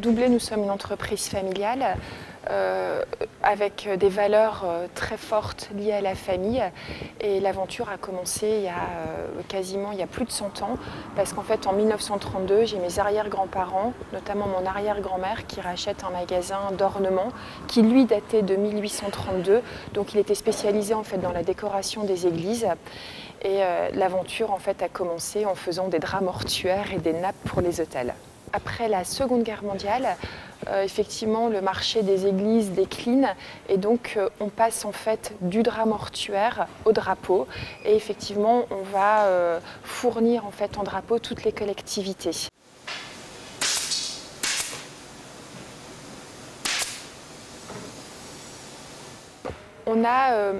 Doublé, nous sommes une entreprise familiale avec des valeurs très fortes liées à la famille. Et l'aventure a commencé il y a plus de 100 ans, parce qu'en fait en 1932, j'ai mes arrière-grands-parents, notamment mon arrière-grand-mère, qui rachète un magasin d'ornement qui lui datait de 1832. Donc il était spécialisé en fait dans la décoration des églises. Et l'aventure en fait a commencé en faisant des draps mortuaires et des nappes pour les hôtels. Après la Seconde Guerre mondiale, effectivement, le marché des églises décline et donc on passe en fait du drap mortuaire au drapeau. Et effectivement, on va fournir en fait en drapeau toutes les collectivités. On a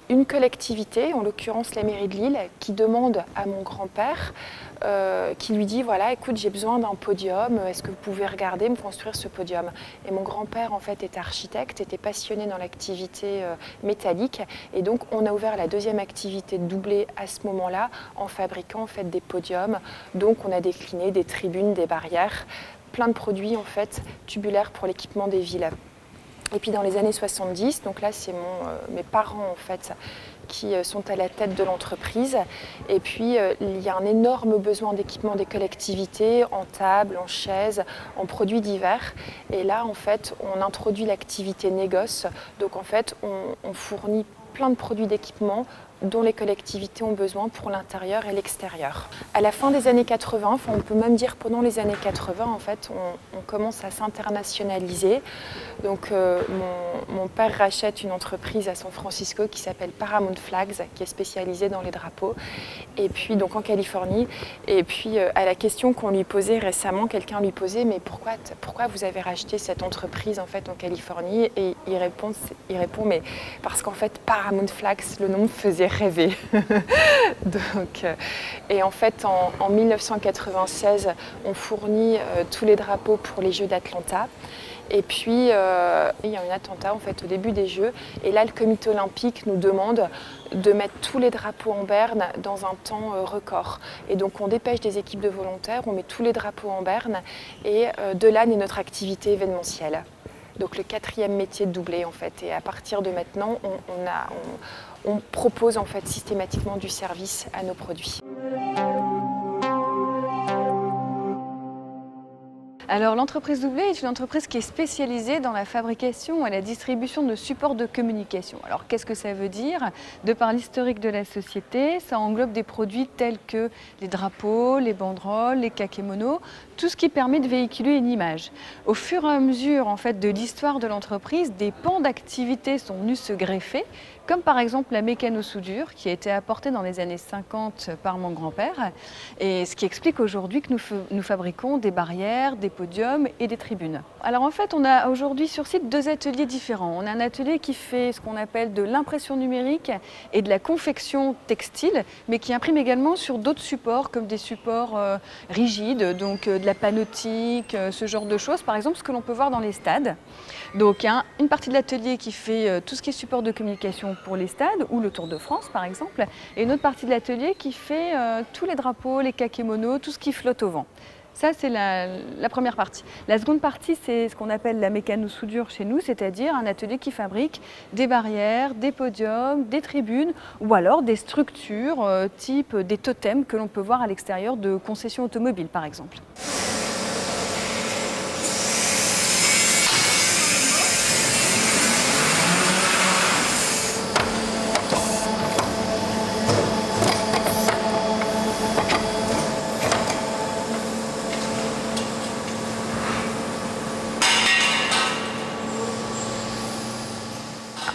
une collectivité, en l'occurrence la mairie de Lille, qui demande à mon grand-père, qui lui dit voilà, écoute, j'ai besoin d'un podium, est-ce que vous pouvez regarder, me construire ce podium? Et mon grand-père en fait est architecte, était passionné dans l'activité métallique, et donc on a ouvert la deuxième activité de Doublé à ce moment-là en fabriquant en fait des podiums. Donc on a décliné des tribunes, des barrières, plein de produits en fait tubulaires pour l'équipement des villes. Et puis dans les années 70, donc là c'est mes parents en fait qui sont à la tête de l'entreprise. Et puis il y a un énorme besoin d'équipement des collectivités, en tables, en chaises, en produits divers. Et là en fait on introduit l'activité négoce. Donc en fait on fournit plein de produits d'équipement dont les collectivités ont besoin pour l'intérieur et l'extérieur. À la fin des années 80, enfin on peut même dire pendant les années 80, en fait, on commence à s'internationaliser. Donc mon père rachète une entreprise à San Francisco qui s'appelle Paramount Flags, qui est spécialisée dans les drapeaux, et puis donc en Californie. Et puis à la question qu'on lui posait récemment, quelqu'un lui posait mais pourquoi vous avez racheté cette entreprise en fait en Californie? Et il répond mais parce qu'en fait Paramount Flags, le nom me faisait rêver. Donc, et en fait en 1996 on fournit tous les drapeaux pour les Jeux d'Atlanta. Et puis il y a eu un attentat en fait au début des Jeux, et là le comité olympique nous demande de mettre tous les drapeaux en berne dans un temps record. Et donc on dépêche des équipes de volontaires, on met tous les drapeaux en berne, et de là naît notre activité événementielle. Donc le quatrième métier de Doublé en fait. Et à partir de maintenant, on propose en fait systématiquement du service à nos produits. Alors l'entreprise Doublé est une entreprise qui est spécialisée dans la fabrication et la distribution de supports de communication. Alors qu'est-ce que ça veut dire? De par l'historique de la société, ça englobe des produits tels que les drapeaux, les banderoles, les kakémonos, tout ce qui permet de véhiculer une image. Au fur et à mesure en fait, de l'histoire de l'entreprise, des pans d'activité sont venus se greffer, comme par exemple la mécano-soudure qui a été apportée dans les années 50 par mon grand-père, et ce qui explique aujourd'hui que nous fabriquons des barrières, des podiums et des tribunes. Alors en fait, on a aujourd'hui sur site deux ateliers différents. On a un atelier qui fait ce qu'on appelle de l'impression numérique et de la confection textile, mais qui imprime également sur d'autres supports, comme des supports rigides, donc de la panoptique, ce genre de choses, par exemple ce que l'on peut voir dans les stades. Donc il y a une partie de l'atelier qui fait tout ce qui est support de communication pour les stades, ou le Tour de France par exemple, et une autre partie de l'atelier qui fait tous les drapeaux, les kakémonos, tout ce qui flotte au vent. Ça, c'est la première partie. La seconde partie, c'est ce qu'on appelle la mécano-soudure chez nous, c'est-à-dire un atelier qui fabrique des barrières, des podiums, des tribunes, ou alors des structures type des totems que l'on peut voir à l'extérieur de concessions automobiles par exemple.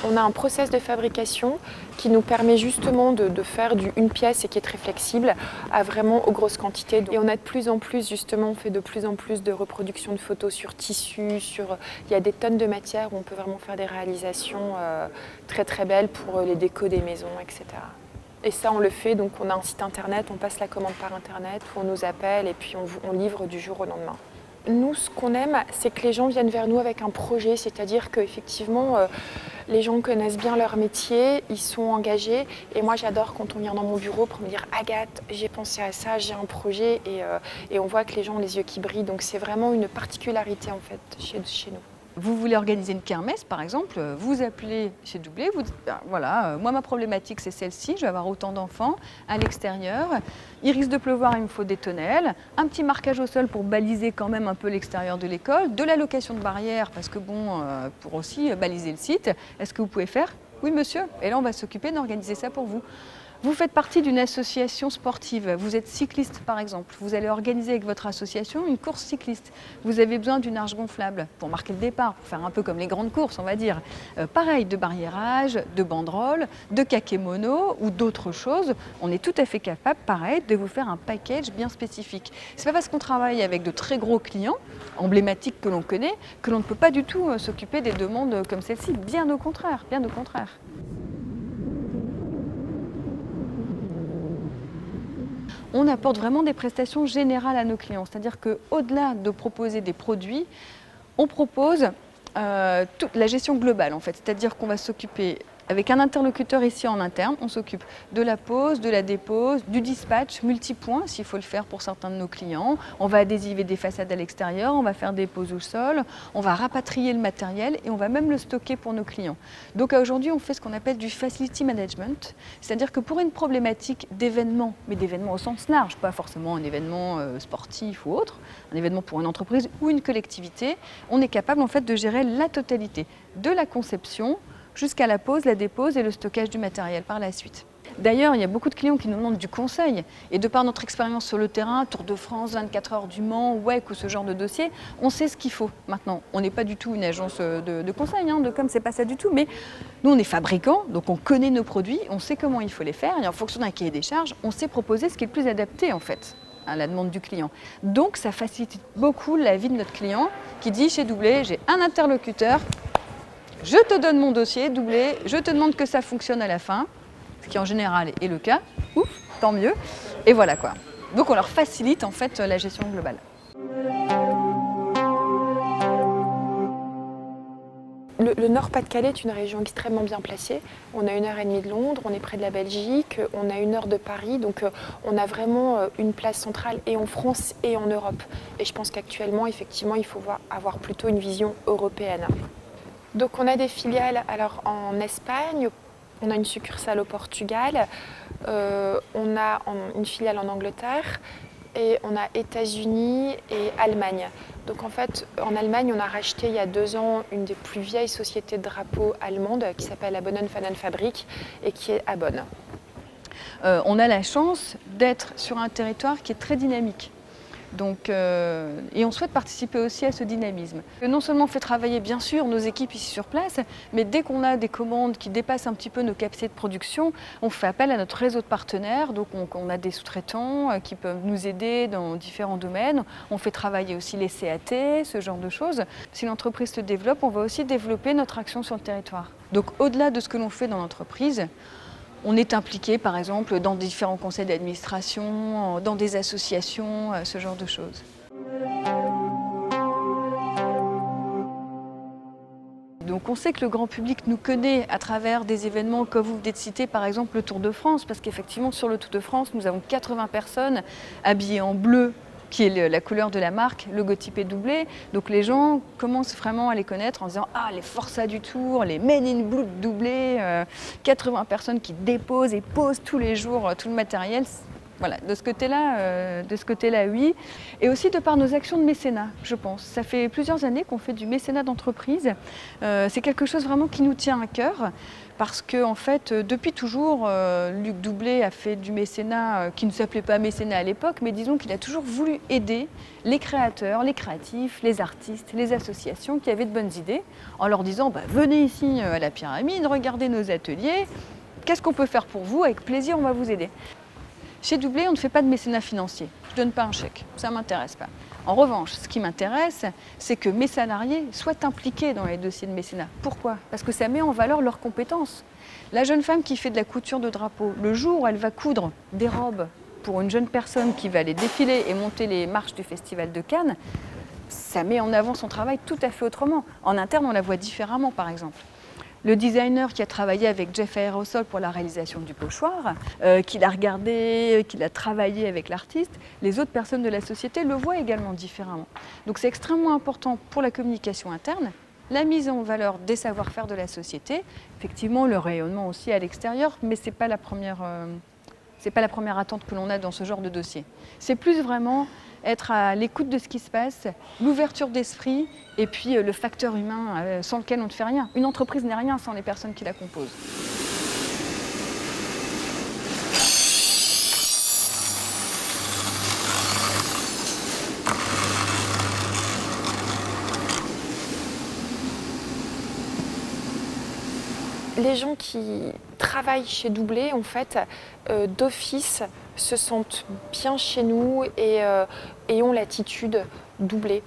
On a un process de fabrication qui nous permet justement de faire une pièce et qui est très flexible à vraiment aux grosses quantités. Et on a de plus en plus, justement, on fait de plus en plus de reproduction de photos sur tissu, il y a des tonnes de matières où on peut vraiment faire des réalisations très très belles pour les décos des maisons, etc. Et ça, on le fait, donc on a un site internet, on passe la commande par internet, on nous appelle et puis on livre du jour au lendemain. Nous, ce qu'on aime, c'est que les gens viennent vers nous avec un projet, c'est-à-dire qu'effectivement, les gens connaissent bien leur métier, ils sont engagés. Et moi, j'adore quand on vient dans mon bureau pour me dire « Agathe, j'ai pensé à ça, j'ai un projet ». Et on voit que les gens ont les yeux qui brillent. Donc, c'est vraiment une particularité, en fait, chez nous. Vous voulez organiser une kermesse, par exemple, vous appelez chez Doublet, vous dites, ben, voilà, moi ma problématique c'est celle-ci, je vais avoir autant d'enfants à l'extérieur, il risque de pleuvoir, il me faut des tonnelles, un petit marquage au sol pour baliser quand même un peu l'extérieur de l'école, de la location de barrières, parce que bon, pour aussi baliser le site, est-ce que vous pouvez faire? Oui monsieur, et là on va s'occuper d'organiser ça pour vous. Vous faites partie d'une association sportive, vous êtes cycliste par exemple, vous allez organiser avec votre association une course cycliste. Vous avez besoin d'une arche gonflable pour marquer le départ, pour faire un peu comme les grandes courses on va dire. Pareil, de barriérage, de banderoles, de kakémono ou d'autres choses. On est tout à fait capable, pareil, de vous faire un package bien spécifique. C'est pas parce qu'on travaille avec de très gros clients, emblématiques que l'on connaît, que l'on ne peut pas du tout s'occuper des demandes comme celle-ci. Bien au contraire, bien au contraire. On apporte vraiment des prestations générales à nos clients. C'est-à-dire qu'au-delà de proposer des produits, on propose toute la gestion globale en fait. C'est-à-dire qu'on va s'occuper avec un interlocuteur ici en interne, on s'occupe de la pose, de la dépose, du dispatch multipoint s'il faut le faire pour certains de nos clients. On va adhésiver des façades à l'extérieur, on va faire des poses au sol, on va rapatrier le matériel et on va même le stocker pour nos clients. Donc aujourd'hui, on fait ce qu'on appelle du facility management, c'est-à-dire que pour une problématique d'événement, mais d'événement au sens large, pas forcément un événement sportif ou autre, un événement pour une entreprise ou une collectivité, on est capable en fait de gérer la totalité de la conception jusqu'à la pose, la dépose et le stockage du matériel par la suite. D'ailleurs, il y a beaucoup de clients qui nous demandent du conseil. Et de par notre expérience sur le terrain, Tour de France, 24 heures du Mans, WEC ou ce genre de dossier, on sait ce qu'il faut maintenant. On n'est pas du tout une agence de conseil, de com, c'est pas ça du tout. Mais nous, on est fabricants, donc on connaît nos produits, on sait comment il faut les faire. Et en fonction d'un cahier des charges, on sait proposer ce qui est le plus adapté en fait à la demande du client. Donc ça facilite beaucoup la vie de notre client qui dit chez Doublet, j'ai un interlocuteur, je te donne mon dossier, Doublet, je te demande que ça fonctionne à la fin, ce qui en général est le cas, ouf, tant mieux, et voilà quoi. Donc on leur facilite en fait la gestion globale. Le Nord-Pas-de-Calais est une région extrêmement bien placée. On a 1h30 de Londres, on est près de la Belgique, on a 1 heure de Paris, donc on a vraiment une place centrale et en France et en Europe. Et je pense qu'actuellement, effectivement, il faut avoir plutôt une vision européenne. Donc on a des filiales alors en Espagne, on a une succursale au Portugal, on a une filiale en Angleterre et on a États-Unis et Allemagne. Donc en fait, en Allemagne, on a racheté il y a 2 ans une des plus vieilles sociétés de drapeaux allemandes qui s'appelle la Bonnen-Fannen-Fabrik et qui est à Bonn. On a la chance d'être sur un territoire qui est très dynamique. Donc, et on souhaite participer aussi à ce dynamisme. Non seulement on fait travailler bien sûr nos équipes ici sur place, mais dès qu'on a des commandes qui dépassent un petit peu nos capacités de production, on fait appel à notre réseau de partenaires. Donc on a des sous-traitants qui peuvent nous aider dans différents domaines. On fait travailler aussi les CAT, ce genre de choses. Si l'entreprise se développe, on va aussi développer notre action sur le territoire. Donc au-delà de ce que l'on fait dans l'entreprise, on est impliqué, par exemple, dans différents conseils d'administration, dans des associations, ce genre de choses. Donc on sait que le grand public nous connaît à travers des événements comme vous venez de citer, par exemple le Tour de France, parce qu'effectivement sur le Tour de France, nous avons 80 personnes habillées en bleu, qui est la couleur de la marque, logotypé Doublet. Donc les gens commencent vraiment à les connaître en disant « Ah, les Forçats du Tour, les Men in Blue de Doublet, 80 personnes qui déposent et posent tous les jours tout le matériel ». Voilà, de ce côté-là, oui. Et aussi de par nos actions de mécénat, je pense. Ça fait plusieurs années qu'on fait du mécénat d'entreprise. C'est quelque chose vraiment qui nous tient à cœur. Parce que, en fait, depuis toujours, Luc Doublet a fait du mécénat qui ne s'appelait pas mécénat à l'époque, mais disons qu'il a toujours voulu aider les créateurs, les créatifs, les artistes, les associations qui avaient de bonnes idées, en leur disant bah, « Venez ici à la pyramide, regardez nos ateliers, qu'est-ce qu'on peut faire pour vous? Avec plaisir, on va vous aider. » Chez Doublet, on ne fait pas de mécénat financier. Je ne donne pas un chèque, ça ne m'intéresse pas. En revanche, ce qui m'intéresse, c'est que mes salariés soient impliqués dans les dossiers de mécénat. Pourquoi? Parce que ça met en valeur leurs compétences. La jeune femme qui fait de la couture de drapeaux, le jour où elle va coudre des robes pour une jeune personne qui va aller défiler et monter les marches du Festival de Cannes, ça met en avant son travail tout à fait autrement. En interne, on la voit différemment, par exemple. Le designer qui a travaillé avec Jeff Aerosol pour la réalisation du pochoir, qui l'a regardé, qui l'a travaillé avec l'artiste, les autres personnes de la société le voient également différemment. Donc c'est extrêmement important pour la communication interne, la mise en valeur des savoir-faire de la société, effectivement le rayonnement aussi à l'extérieur, mais ce n'est pas la première attente que l'on a dans ce genre de dossier. C'est plus vraiment être à l'écoute de ce qui se passe, l'ouverture d'esprit et puis le facteur humain sans lequel on ne fait rien. Une entreprise n'est rien sans les personnes qui la composent. Les gens qui travaillent chez Doublet, en fait, d'office, se sentent bien chez nous et ont l'attitude Doublet.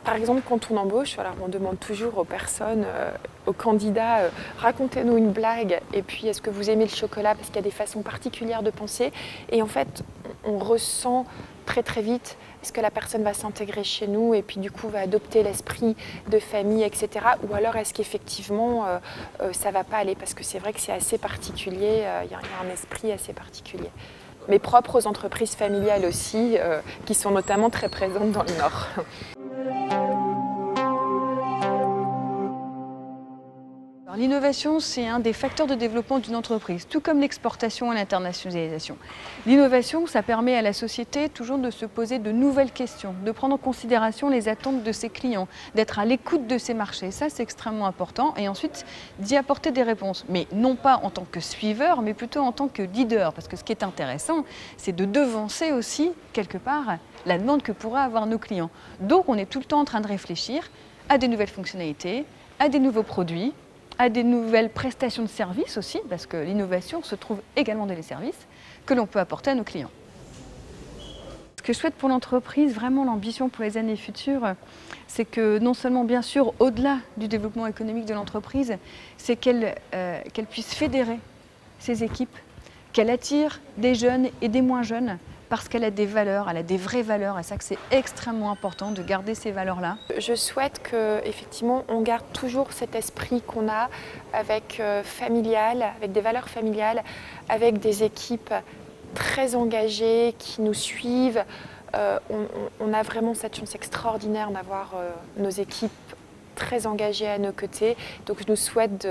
Par exemple, quand on embauche, voilà, on demande toujours aux personnes, aux candidats, racontez-nous une blague et puis est-ce que vous aimez le chocolat parce qu'il y a des façons particulières de penser. Et en fait, on ressent très vite est-ce que la personne va s'intégrer chez nous et puis du coup va adopter l'esprit de famille, etc. Ou alors est-ce qu'effectivement ça ne va pas aller parce que c'est vrai que c'est assez particulier, il y a un esprit assez particulier. Mais propre aux entreprises familiales aussi, qui sont notamment très présentes dans le Nord. L'innovation, c'est un des facteurs de développement d'une entreprise, tout comme l'exportation et l'internationalisation. L'innovation, ça permet à la société toujours de se poser de nouvelles questions, de prendre en considération les attentes de ses clients, d'être à l'écoute de ses marchés. Ça, c'est extrêmement important. Et ensuite, d'y apporter des réponses. Mais non pas en tant que suiveur, mais plutôt en tant que leader. Parce que ce qui est intéressant, c'est de devancer aussi, quelque part, la demande que pourraient avoir nos clients. Donc, on est tout le temps en train de réfléchir à des nouvelles fonctionnalités, à des nouveaux produits, à des nouvelles prestations de services aussi, parce que l'innovation se trouve également dans les services que l'on peut apporter à nos clients. Ce que je souhaite pour l'entreprise, vraiment l'ambition pour les années futures, c'est que non seulement, bien sûr, au-delà du développement économique de l'entreprise, c'est qu'elle puisse fédérer ses équipes, qu'elle attire des jeunes et des moins jeunes, parce qu'elle a des valeurs, elle a des vraies valeurs, et ça que c'est extrêmement important de garder ces valeurs-là. Je souhaite qu'effectivement on garde toujours cet esprit qu'on a avec familial, avec des valeurs familiales, avec des équipes très engagées qui nous suivent. On a vraiment cette chance extraordinaire d'avoir nos équipes très engagées à nos côtés. Donc je nous souhaite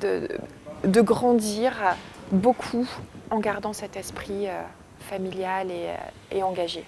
de grandir beaucoup en gardant cet esprit familial et engagé.